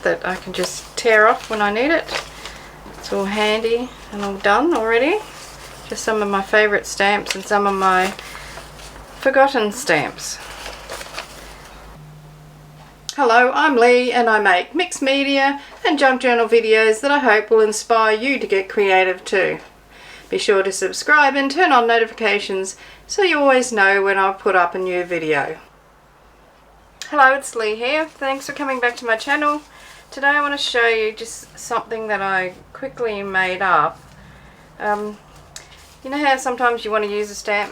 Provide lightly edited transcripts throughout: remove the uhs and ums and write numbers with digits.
that I can just tear off when I need it. It's all handy and all done already. Just some of my favourite stamps and some of my forgotten stamps. Hello, I'm Lee and I make mixed media and junk journal videos that I hope will inspire you to get creative too. Be sure to subscribe and turn on notifications so you always know when I put up a new video. Hello, it's Lee here. Thanks for coming back to my channel. Today I want to show you just something that I quickly made up. You know how sometimes you want to use a stamp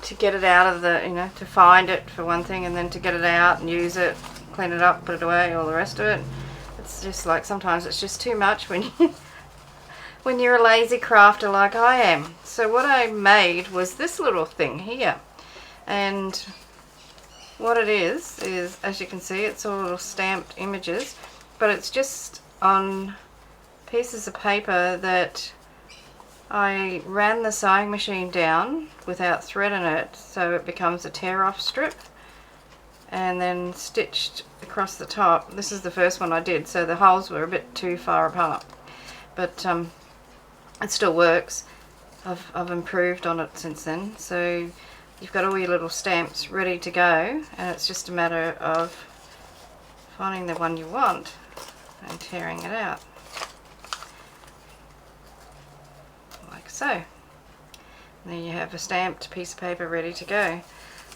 to get it out of the, to find it for one thing, and then to get it out and use it, clean it up, put it away, all the rest of it. It's just like sometimes it's just too much when you when you're a lazy crafter like I am. So what I made was this little thing here, and what it is as you can see, it's all little stamped images, but it's just on pieces of paper that I ran the sewing machine down without thread in it, so it becomes a tear off strip, and then stitched across the top. This is the first one I did, so the holes were a bit too far apart, but it still works. I've improved on it since then. So you've got all your little stamps ready to go, and it's just a matter of finding the one you want and tearing it out like so. And then you have a stamped piece of paper ready to go.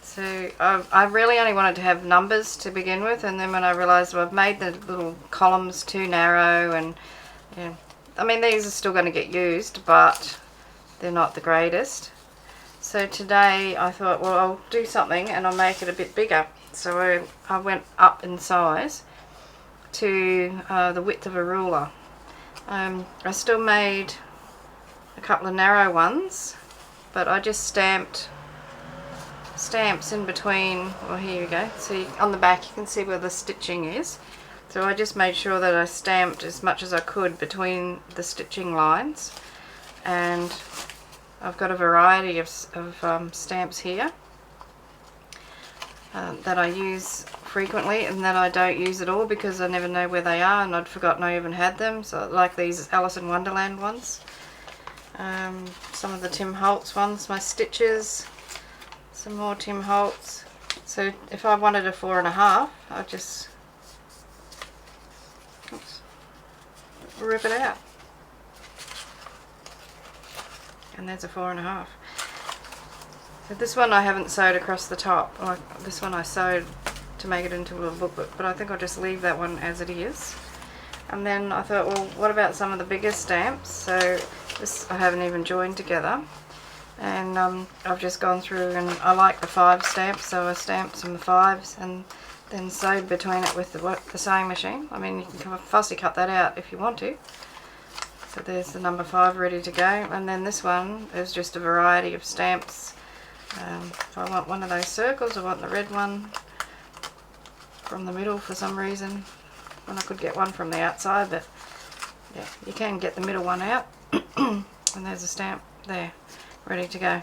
So I really only wanted to have numbers to begin with, and then when I realised, well, I've made the little columns too narrow, and I mean, these are still going to get used, but they're not the greatest. So today I thought, well, I'll do something and I'll make it a bit bigger. So I went up in size to the width of a ruler. I still made a couple of narrow ones, but I just stamped stamps in between. Well, here you go. See, on the back you can see where the stitching is. So I just made sure that I stamped as much as I could between the stitching lines, and I've got a variety of stamps here that I use frequently and that I don't use at all because I never know where they are, and I'd forgotten I even had them. So like these Alice in Wonderland ones, some of the Tim Holtz ones, my stitches, some more Tim Holtz. So if I wanted a 4.5, I'd just rip it out, and there's a 4.5. So this one I haven't sewed across the top. This one I sewed to make it into a little booklet, but I think I'll just leave that one as it is. And then I thought, well, what about some of the bigger stamps? So this I haven't even joined together, and I've just gone through, and I like the 5 stamps, so I stamped some 5s and then sewed between it with the sewing machine. I mean, you can fussy cut that out if you want to. So there's the number 5 ready to go, and then this one is just a variety of stamps. If I want one of those circles, I want the red one from the middle for some reason, when I could get one from the outside, but yeah, you can get the middle one out. And there's a stamp there ready to go.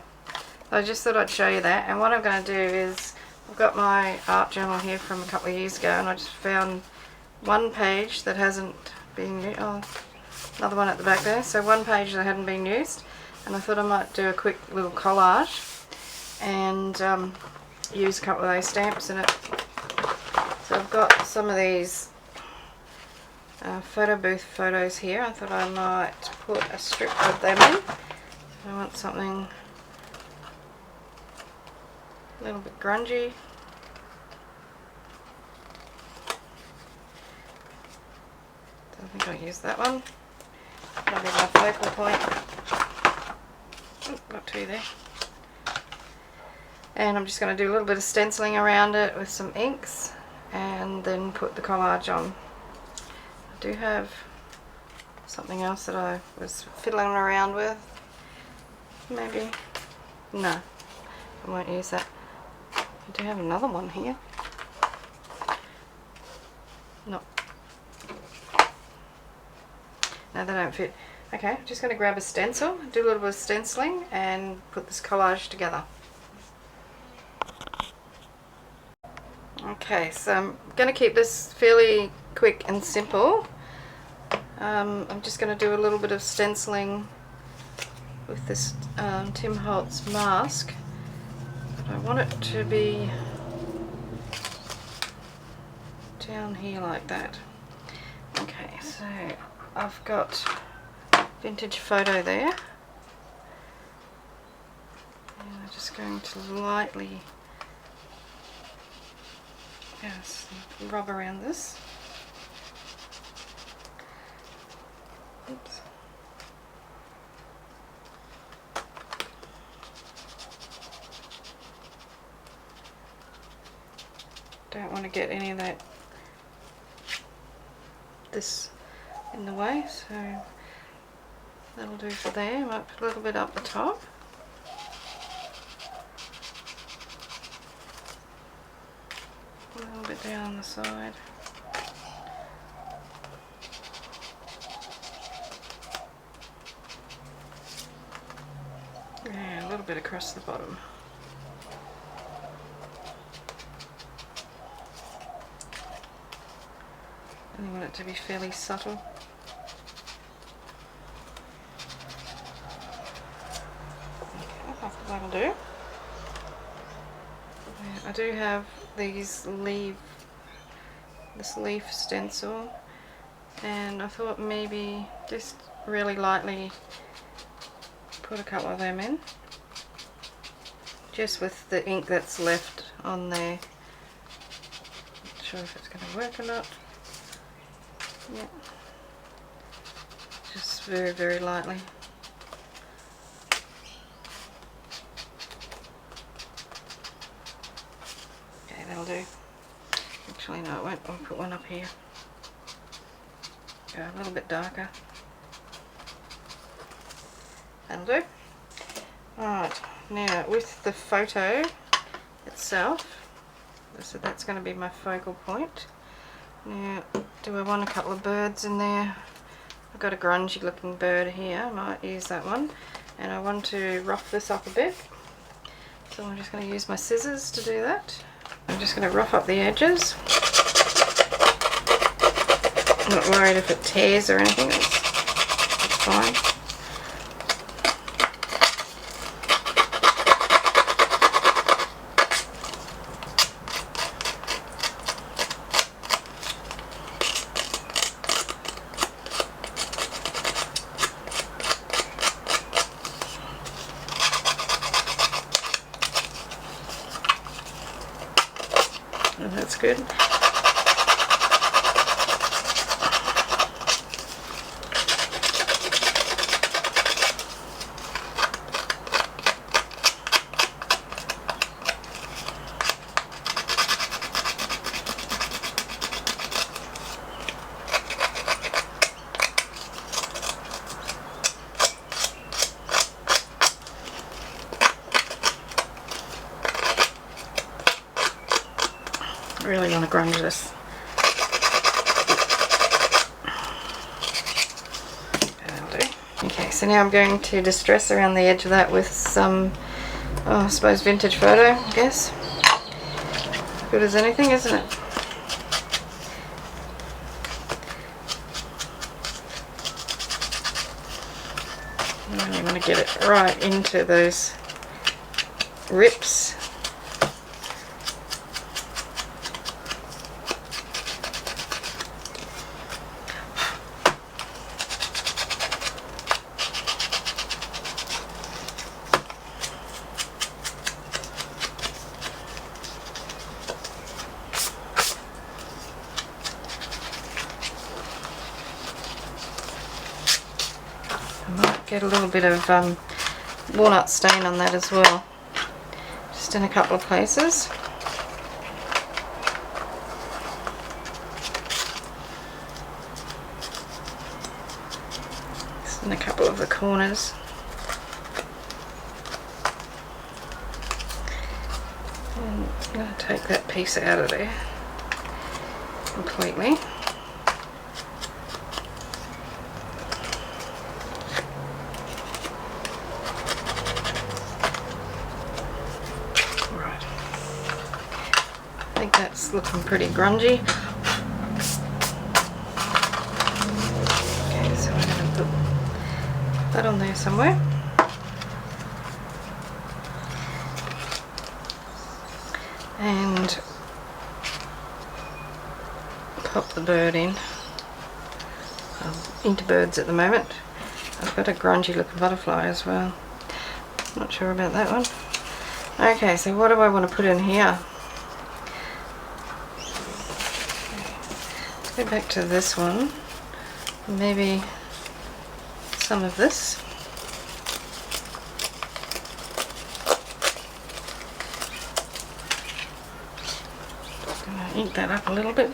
So I just thought I'd show you that, and what I'm going to do is, I've got my art journal here from a couple of years ago, and I just found one page that hasn't been used. Oh, another one at the back there. So one page that hadn't been used, and I thought I might do a quick little collage and use a couple of those stamps in it. So I've got some of these photo booth photos here. I thought I might put a strip of them in. I want something a little bit grungy. I think I'll use that one. That'll be my focal point. Oh, got 2 there. And I'm just going to do a little bit of stenciling around it with some inks, and then put the collage on. I do have something else that I was fiddling around with. Maybe. No, I won't use that. I do have another one here. No. No, they don't fit. Okay, I'm just going to grab a stencil, do a little bit of stenciling, and put this collage together. Okay, so I'm going to keep this fairly quick and simple. I'm just going to do a little bit of stenciling with this Tim Holtz mask. But I want it to be down here like that. Okay, so I've got vintage photo there. And I'm just going to lightly rub around this. Oops. Don't want to get any of this in the way, so that'll do for there. I might put a little bit up the top. A little bit down the side. Yeah, a little bit across the bottom. And you want it to be fairly subtle. Okay, that'll do. I do have this leaf stencil, and I thought maybe just really lightly put a couple of them in, just with the ink that's left on there. Not sure if it's going to work or not. Yeah, just very, very lightly. Okay, that'll do. Actually, no, it won't. I'll put one up here. Go a little bit darker. That'll do. Alright, now with the photo itself, so that's going to be my focal point. Now, do I want a couple of birds in there? I've got a grungy looking bird here, I might use that one. And I want to rough this up a bit. So I'm just going to use my scissors to do that. I'm just going to rough up the edges. I'm not worried if it tears or anything, it's fine. And that's good. I really want to grunge this. That'll do. Okay, so now I'm going to distress around the edge of that with some, I suppose, vintage photo, I guess. Good as anything, isn't it? I really want to get it right into those rips. Get a little bit of walnut stain on that as well, just in a couple of places. Just in a couple of the corners. And I'm going to take that piece out of there completely. I think that's looking pretty grungy. that on there somewhere. And pop the bird in. I'm into birds at the moment. I've got a grungy looking butterfly as well. Not sure about that one. Okay, so what do I want to put in here? Let's go back to this one. Maybe some of this. Just going to ink that up a little bit.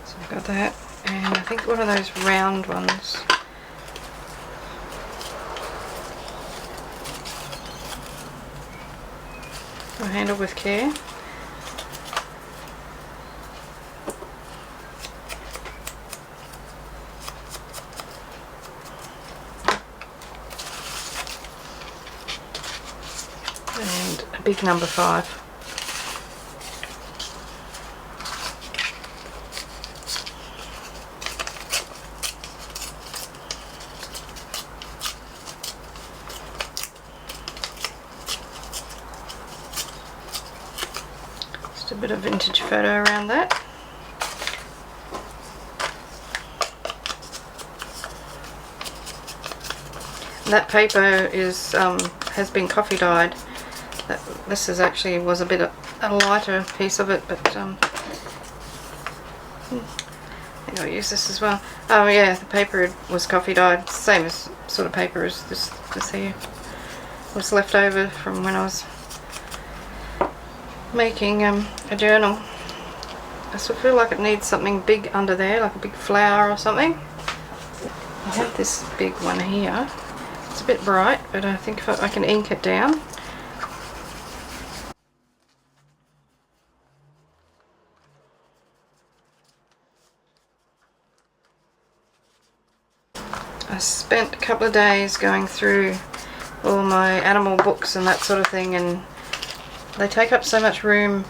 So I've got that, and I think one of those round ones. I'll handle with care. And a big number 5. Just a bit of vintage photo around that. That paper is has been coffee dyed. This is actually was a bit of a lighter piece of it, but I think I'll use this as well. Oh yeah, the paper was coffee dyed, same as sort of paper as this here. It was left over from when I was making a journal. I sort of feel like it needs something big under there, like a big flower or something. I have this big one here. It's a bit bright, but I think if I can ink it down. I spent a couple of days going through all my animal books and that sort of thing, and they take up so much room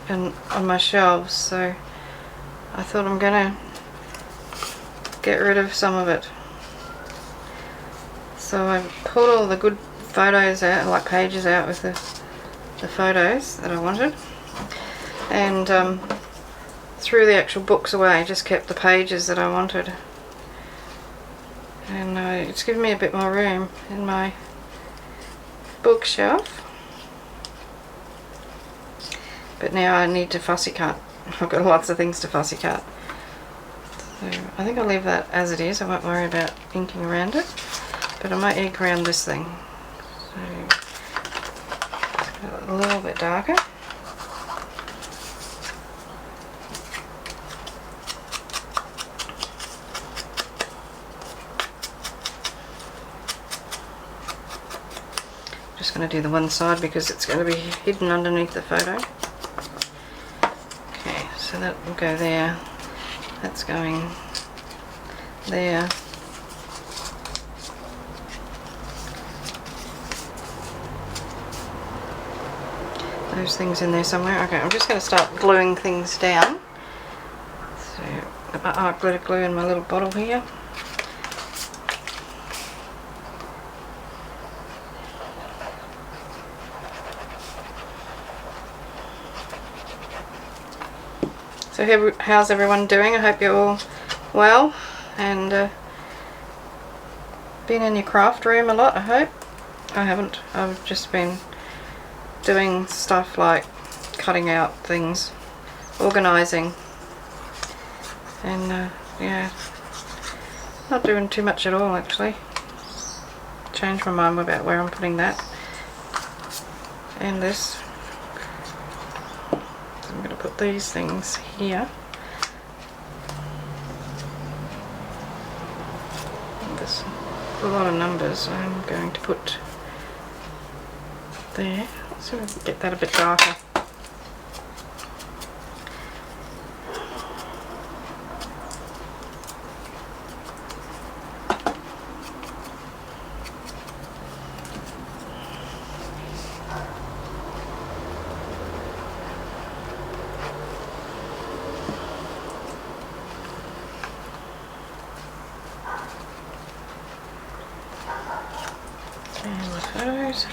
on my shelves, so I thought I'm gonna get rid of some of it. So I pulled all the good photos out, like pages out with the photos that I wanted, and threw the actual books away, just kept the pages that I wanted. And it's given me a bit more room in my bookshelf. But now I need to fussy cut. I've got lots of things to fussy cut. So I think I'll leave that as it is. I won't worry about inking around it. But I might ink around this thing. So a little bit darker. Just going to do the one side because it's going to be hidden underneath the photo. Okay, so that will go there. That's going there. Those things in there somewhere. Okay, I'm just going to start gluing things down. So I've got my art glitter glue in my little bottle here. So how's everyone doing? I hope you're all well and been in your craft room a lot, I hope. I haven't. I've just been doing stuff like cutting out things, organising, and yeah, not doing too much at all actually. Changed my mind about where I'm putting that and this. So I'm going to put these things here. There's a lot of numbers I'm going to put there. So we'll get that a bit darker. And the photos.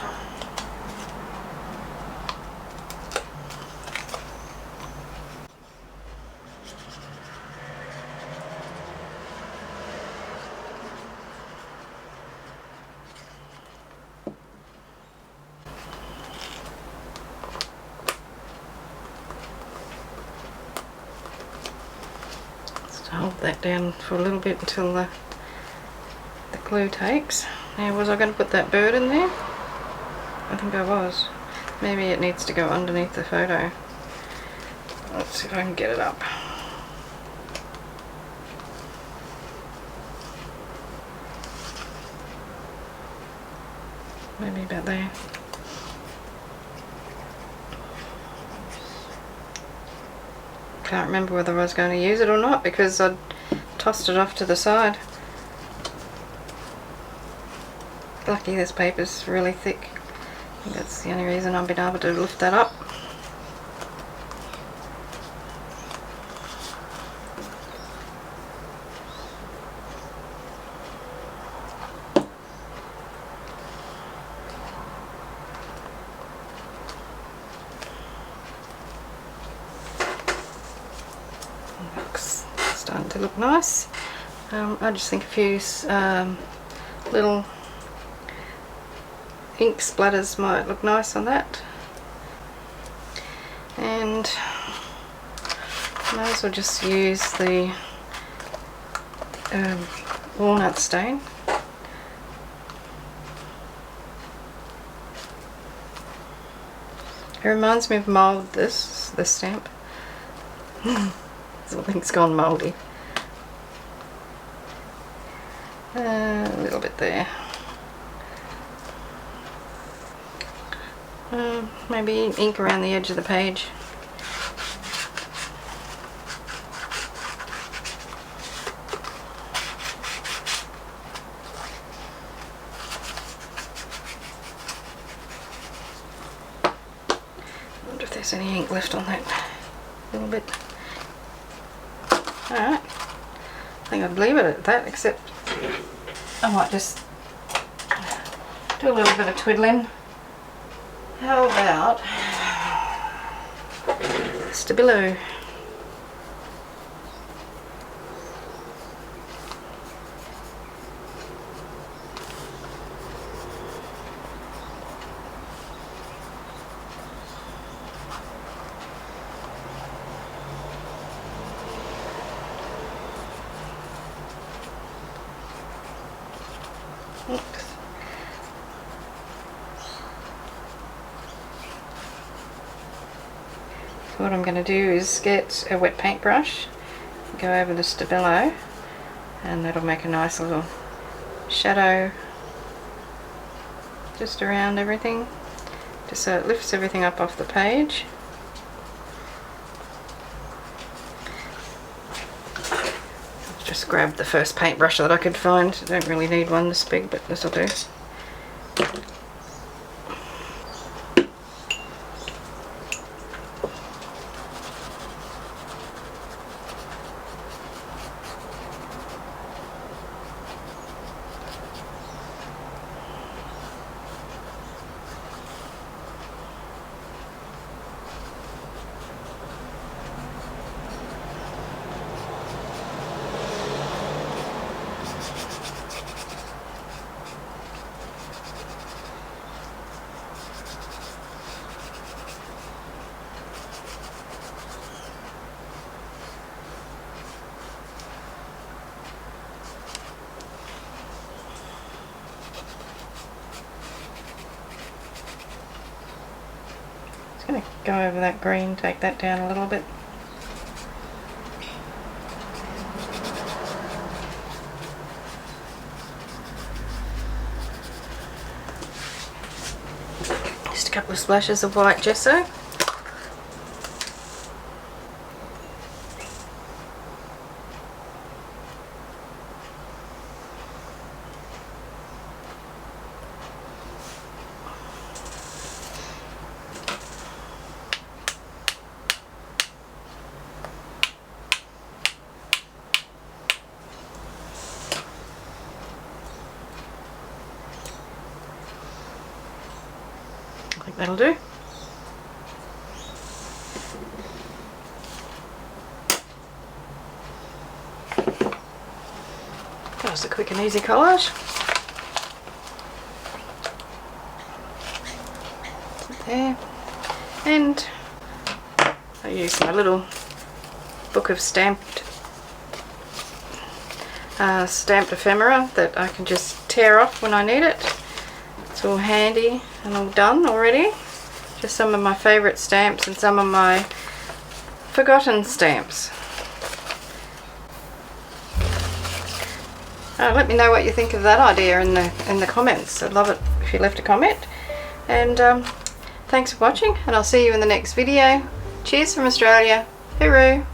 Hold that down for a little bit until the glue takes. Now, was I going to put that bird in there? I think I was. Maybe it needs to go underneath the photo. Let's see if I can get it up. Maybe about there. Can't remember whether I was going to use it or not because I'd tossed it off to the side. Lucky this paper's really thick. I think that's the only reason I've been able to lift that up. Looks starting to look nice. I just think a few little ink splatters might look nice on that, and might as well just use the walnut stain. It reminds me of mould, this stamp. Something's gone mouldy. A little bit there. Maybe ink around the edge of the page. I wonder if there's any ink left on that. A little bit. Alright. I think I'd leave it at that, except I might just do a little bit of twiddling. How about Stabilo? Oops. So what I'm going to do is get a wet paintbrush, go over the Stabilo, and that'll make a nice little shadow just around everything, just so it lifts everything up off the page. Just grabbed the first paintbrush that I could find. I don't really need one this big, but this will do. Just going to go over that green, take that down a little bit. Just a couple of splashes of white gesso. I think that'll do. That was a quick and easy collage. There. And I use my little book of stamped ephemera that I can just tear off when I need it. It's all handy and all done already. Just some of my favourite stamps and some of my forgotten stamps. Let me know what you think of that idea in the comments. I'd love it if you left a comment. And thanks for watching, and I'll see you in the next video. Cheers from Australia. Hooroo!